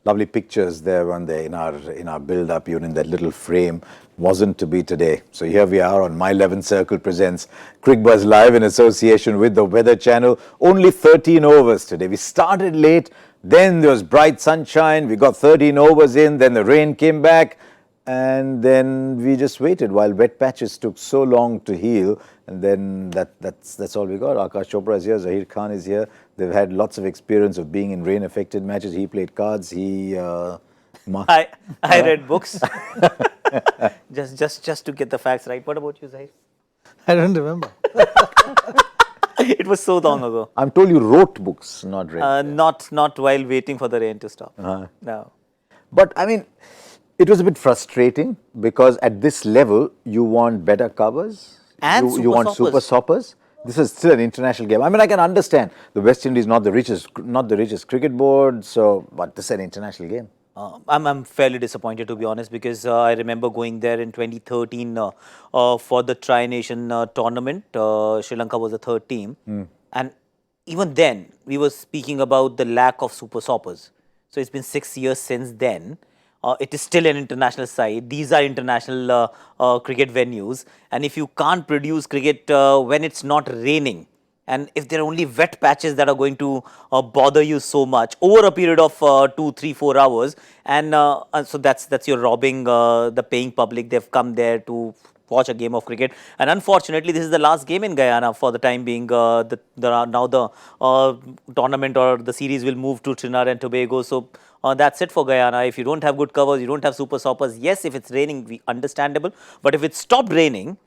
Lovely pictures there, weren't they, in our build-up, even in that little frame. Wasn't to be today. So here we are on My 11th Circle presents Cricbuzz Live in association with the Weather Channel. Only 13 overs today. We started late, then there was bright sunshine, we got 13 overs in, then the rain came back, and then we just waited while wet patches took so long to heal. And then that's all we got. Aakash Chopra is here, Zaheer Khan is here. They've had lots of experience of being in rain-affected matches. He played cards. I read books. just to get the facts right. What about you, Zaheer? I don't remember. It was so long ago. I'm told you wrote books, not read. Not while waiting for the rain to stop. No. But I mean, it was a bit frustrating because at this level, you want better covers. And you want super soppers. This is still an international game. I mean, I can understand the West Indies not the richest cricket board, but this is an international game. I'm fairly disappointed, to be honest, because I remember going there in 2013 for the Tri-Nation tournament. Sri Lanka was the third team. And even then, we were speaking about the lack of super soppers. So it's been 6 years since then. It is still an international side. These are international cricket venues. And if you can't produce cricket when it's not raining, and if there are only wet patches that are going to bother you so much over a period of 2, 3, 4 hours, and so that's you're robbing the paying public. They've come there to watch a game of cricket, and unfortunately, this is the last game in Guyana for the time being. Now the tournament or the series will move to Trinidad and Tobago. So that's it for Guyana. If you don't have good covers, you don't have super soppers. Yes, if it's raining, understandable. But if it stopped raining,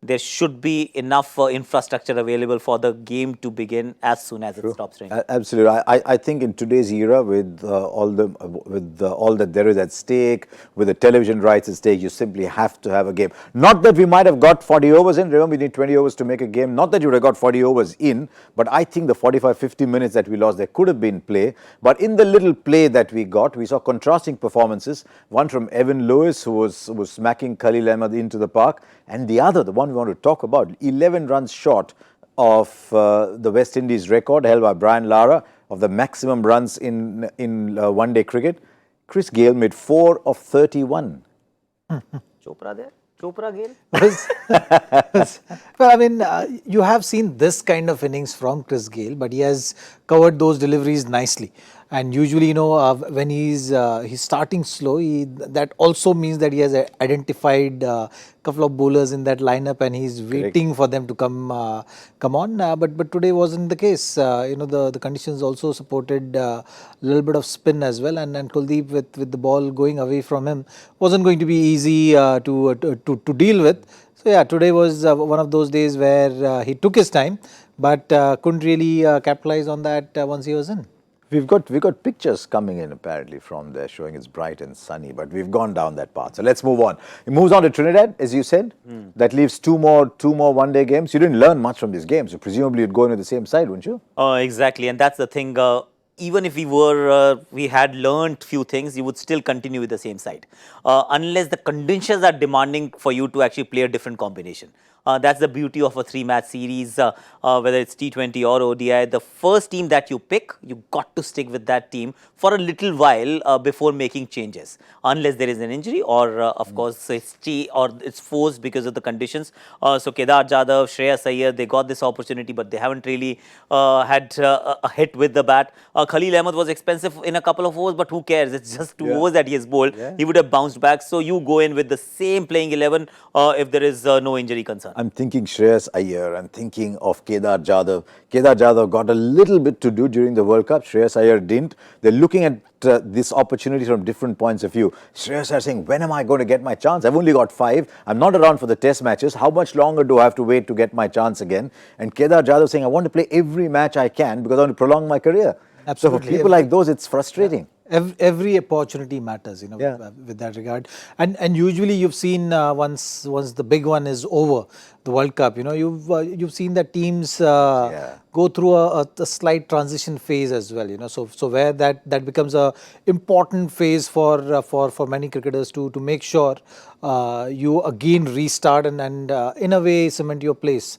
there should be enough infrastructure available for the game to begin as soon as it stops raining. Absolutely. I think in today's era, with all that there is at stake, with the television rights at stake, you simply have to have a game. Not that we might have got 40 overs in. Remember, we need 20 overs to make a game. Not that you would have got 40 overs in, but I think the 45, 50 minutes that we lost, there could have been play. But in the little play that we got, we saw contrasting performances. One from Evan Lewis, who was smacking Khalil Ahmed into the park, and the other, the one we want to talk about, 11 runs short of the West Indies record held by Brian Lara of the maximum runs in one-day cricket. Chris Gayle made 4 of 31. Chopra there? Chopra Gayle? Well, I mean, you have seen this kind of innings from Chris Gayle, but he has covered those deliveries nicely. And usually, when he's starting slow, that also means that he has identified a couple of bowlers in that lineup, and he's waiting for them to come on. But today wasn't the case. The conditions also supported a little bit of spin as well, and Kuldeep with the ball going away from him wasn't going to be easy to deal with. So yeah, today was one of those days where he took his time, but couldn't really capitalize on that once he was in. We've got pictures coming in apparently from there showing it's bright and sunny, but we've gone down that path. So let's move on. It moves on to Trinidad, as you said. That leaves two more one-day games. You didn't learn much from these games. So presumably you'd go into the same side, wouldn't you? Exactly, and that's the thing. Even if we had learned few things, you would still continue with the same side, unless the conditions are demanding for you to actually play a different combination. That's the beauty of a 3-match series, whether it's T20 or ODI. The first team that you pick, you got to stick with that team for a little while before making changes, unless there is an injury or, of course, it's forced because of the conditions. So Kedar Jadhav, Shreyas Iyer, they got this opportunity, but they haven't really had a hit with the bat. Khalil Ahmed was expensive in a couple of overs, but who cares? It's just 2 overs that he has bowled. He would have bounced back. So you go in with the same playing 11 if there is no injury concern. I'm thinking Shreyas Iyer. I'm thinking of Kedar Jadhav. Kedar Jadhav got a little bit to do during the World Cup. Shreyas Iyer didn't. They're looking at this opportunity from different points of view. Shreyas Iyer saying, when am I going to get my chance? I've only got 5. I'm not around for the test matches. How much longer do I have to wait to get my chance again? And Kedar Jadhav saying, I want to play every match I can because I want to prolong my career. Absolutely. So for people like those, it's frustrating. Yeah. Every opportunity matters, with that regard. And usually you've seen once the big one is over, the World Cup, you've seen that teams go through a slight transition phase as well, So where that becomes a important phase for many cricketers to make sure you again restart and in a way cement your place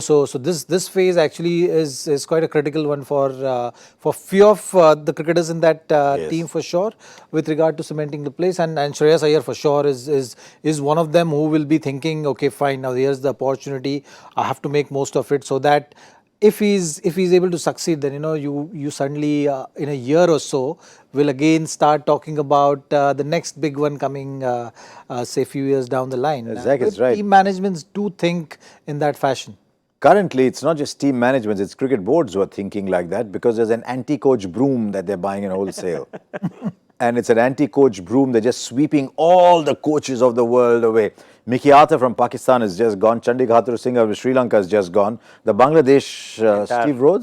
So this phase actually is quite a critical one for few of the cricketers in that Yes. team for sure, with regard to cementing the place. And Shreyas Iyer for sure is one of them who will be thinking, okay, fine, now here's the opportunity, I have to make most of it, so that if he's able to succeed, then you suddenly in a year or so will again start talking about the next big one coming, say a few years down the line. Zach is right. Team managements do think in that fashion. Currently, it's not just team management, it's cricket boards who are thinking like that, because there's an anti-coach broom that they're buying in wholesale. And it's an anti-coach broom. They're just sweeping all the coaches of the world away. Mickey Arthur from Pakistan is just gone. Chandik Singh of Sri Lanka is just gone. The Bangladesh,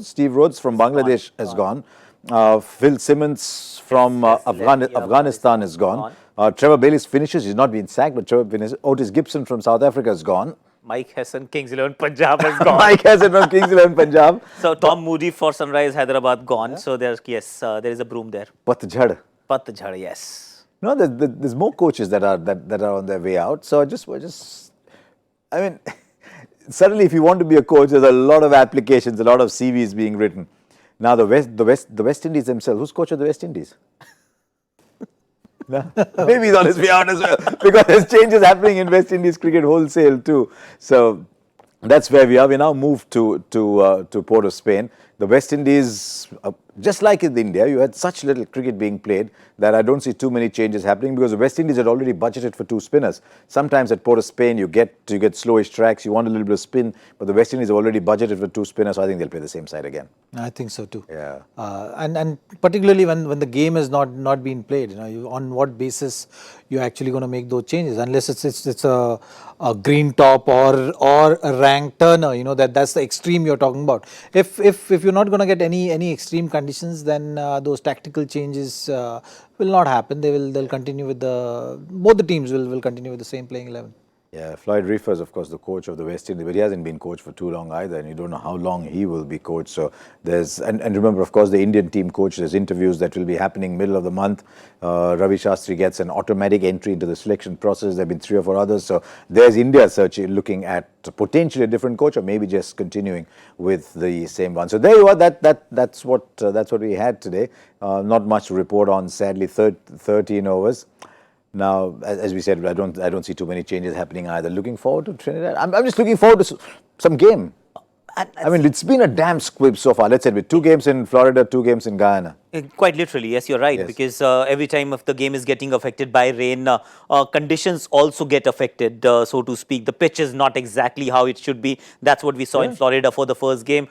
Steve Rhodes from Bangladesh has gone. Phil Simmons from Afghanistan is gone. Trevor Bayliss finishes. He's not been sacked, but Trevor finishes. Otis Gibson from South Africa is gone. Mike Hesson, Kings 11 Punjab has gone. Mike Hesson from Kings 11 Punjab. So Tom Moody for Sunrise Hyderabad gone. So there is a broom there. Patjhad. Patjhad, yes. No, there's more coaches that are on their way out. So I mean, suddenly if you want to be a coach, there's a lot of applications, a lot of CVs being written. Now the West Indies themselves, who's coach of the West Indies? No? Maybe he's on his way out as well, because there's changes happening in West Indies cricket wholesale too. So that's where we are. We now move to Port of Spain. The West Indies, just like in India, you had such little cricket being played that I don't see too many changes happening, because the West Indies had already budgeted for 2 spinners. Sometimes at Port of Spain, you get slowish tracks, you want a little bit of spin, but the West Indies have already budgeted for 2 spinners, so I think they'll play the same side again. I think so too. Yeah. And particularly when the game is not being played, on what basis you're actually going to make those changes, unless it's a green top or a rank turner, that's the extreme you're talking about. If you're not going to get any extreme conditions, then those tactical changes will not happen. They'll continue with both the teams will continue with the same playing 11. Yeah, Floyd Reefer is, of course, the coach of the West Indies, but he hasn't been coach for too long either, and you don't know how long he will be coach. So and remember, of course, the Indian team coach, there's interviews that will be happening middle of the month. Ravi Shastri gets an automatic entry into the selection process. There have been 3 or 4 others. So there's India looking at potentially a different coach, or maybe just continuing with the same one. So there you are. That's what we had today. Not much to report on, sadly. 13 overs. Now, as we said, I don't see too many changes happening either. Looking forward to Trinidad. I'm just looking forward to some game. I mean, it's been a damn squib so far. Let's say with 2 games in Florida, 2 games in Guyana. Quite literally, yes, you're right. Yes. Because every time if the game is getting affected by rain, conditions also get affected, so to speak. The pitch is not exactly how it should be. That's what we saw in Florida for the first game.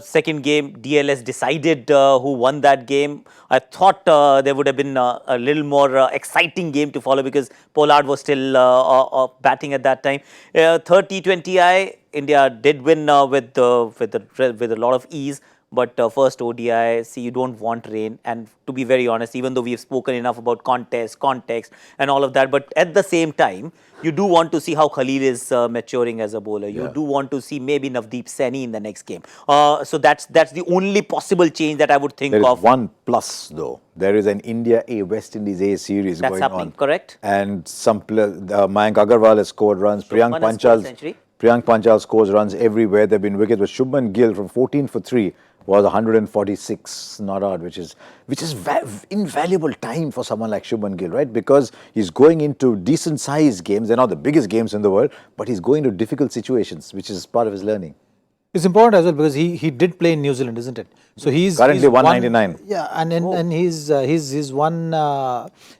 Second game, DLS decided who won that game. I thought there would have been a little more exciting game to follow, because Pollard was still batting at that time. Third T20I, India did win with a lot of ease. But first ODI, see, you don't want rain. And to be very honest, even though we've spoken enough about context and all of that, but at the same time, you do want to see how Khalil is maturing as a bowler. You do want to see maybe Navdeep Saini in the next game. So that's the only possible change that I would think There of. is one plus, though. There is an India A, West Indies A series That's going happening, on. correct? And Mayank Agarwal has scored runs. Shubman has scored a century. Priyank Panchal scores runs everywhere. There have been wickets, but Shubman Gill from 14 for 3 was 146 not out, which is invaluable time for someone like Shubman Gill, right? Because he's going into decent sized games. They're not the biggest games in the world, but he's going to difficult situations, which is part of his learning. It's important as well, because he did play in New Zealand, isn't it? So he's Currently 199. Yeah, and he's one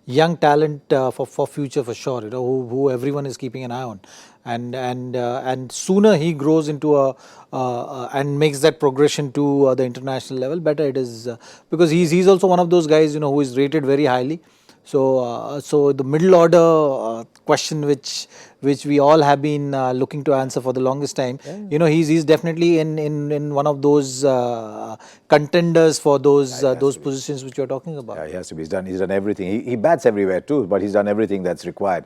young talent for future for sure. Who everyone is keeping an eye on, and sooner he grows into and makes that progression to the international level, better it is, because he's also one of those guys who is rated very highly. So the middle order question which we all have been looking to answer for the longest time, he's definitely in one of those contenders for those positions which you're talking about. Yeah, he has to be. He's done everything. He bats everywhere too, but he's done everything that's required.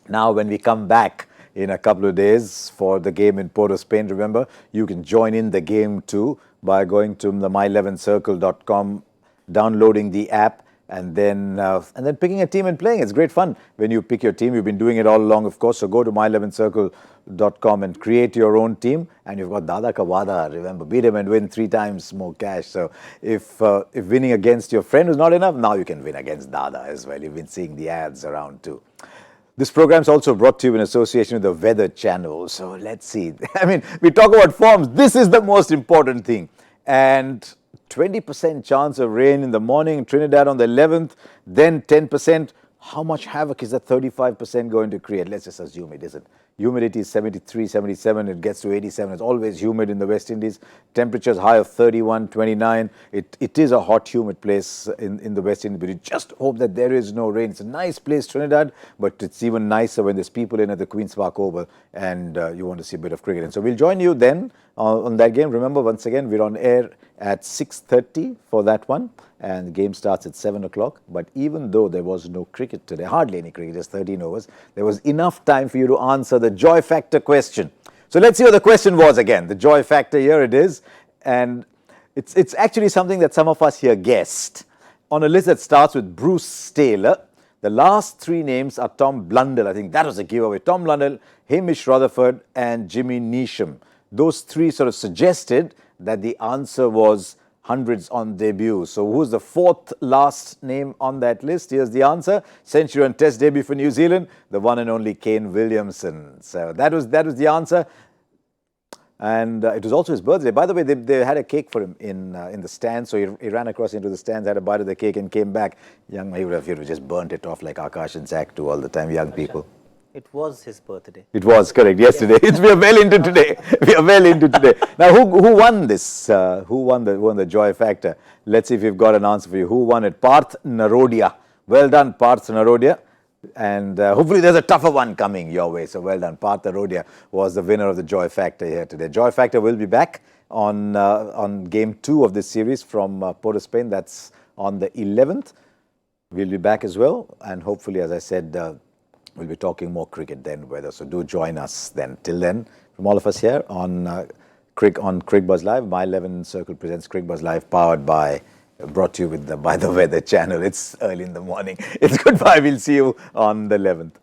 Now, when we come back in a couple of days for the game in Port of Spain, remember, you can join in the game too by going to the my11circle.com, downloading the app, and then picking a team and playing. It's great fun when you pick your team. You've been doing it all along, of course. So go to my11circle.com and create your own team. And you've got Dada Ka Wada. Remember, beat him and win 3 times more cash. So if winning against your friend is not enough, now you can win against Dada as well. You've been seeing the ads around too. This program is also brought to you in association with the Weather Channel. So let's see. I mean, we talk about forms. This is the most important thing. And 20% chance of rain in the morning in Trinidad on the 11th, then 10%. How much havoc is that 35% going to create? Let's just assume it isn't. Humidity is 73, 77. It gets to 87. It's always humid in the West Indies. Temperatures high of 31, 29. It is a hot, humid place in the West Indies. But you just hope that there is no rain. It's a nice place, Trinidad, but it's even nicer when there's people in at the Queen's Park Oval and you want to see a bit of cricket. And so we'll join you then on that game. Remember, once again, we're on air at 6:30 for that one. And the game starts at 7 o'clock. But even though there was no cricket today, hardly any cricket, just 13 overs, there was enough time for you to answer the joy factor question. So let's see what the question was again. The joy factor, here it is. And it's actually something that some of us here guessed. On a list that starts with Bruce Taylor, the last 3 names are Tom Blundell. I think that was a giveaway. Tom Blundell, Hamish Rutherford, and Jimmy Neesham. Those 3 sort of suggested that the answer was hundreds on debut. So who's the 4th last name on that list? Here's the answer. Century on Test debut for New Zealand, the one and only Kane Williamson. So that was the answer. And it was also his birthday. By the way, they had a cake for him in the stands. So he ran across into the stands, had a bite of the cake and came back. He would have just burnt it off like Akash and Zach do all the time, young people. It was his birthday. It was, correct, yesterday. We are well into today. We are well into today. Now, who won this? Who won the joy factor? Let's see if we've got an answer for you. Who won it? Parth Narodia. Well done, Parth Narodia. And hopefully there's a tougher one coming your way. So well done. Parth Narodia was the winner of the joy factor here today. Joy factor will be back on game 2 of this series from Port of Spain. That's on the 11th. We'll be back as well. And hopefully, as I said, we'll be talking more cricket then, weather. So do join us then. Till then, from all of us here on Cricbuzz Live, My 11 Circle presents Cricbuzz Live, brought to you by the Weather Channel. It's early in the morning. It's goodbye. We'll see you on the 11th.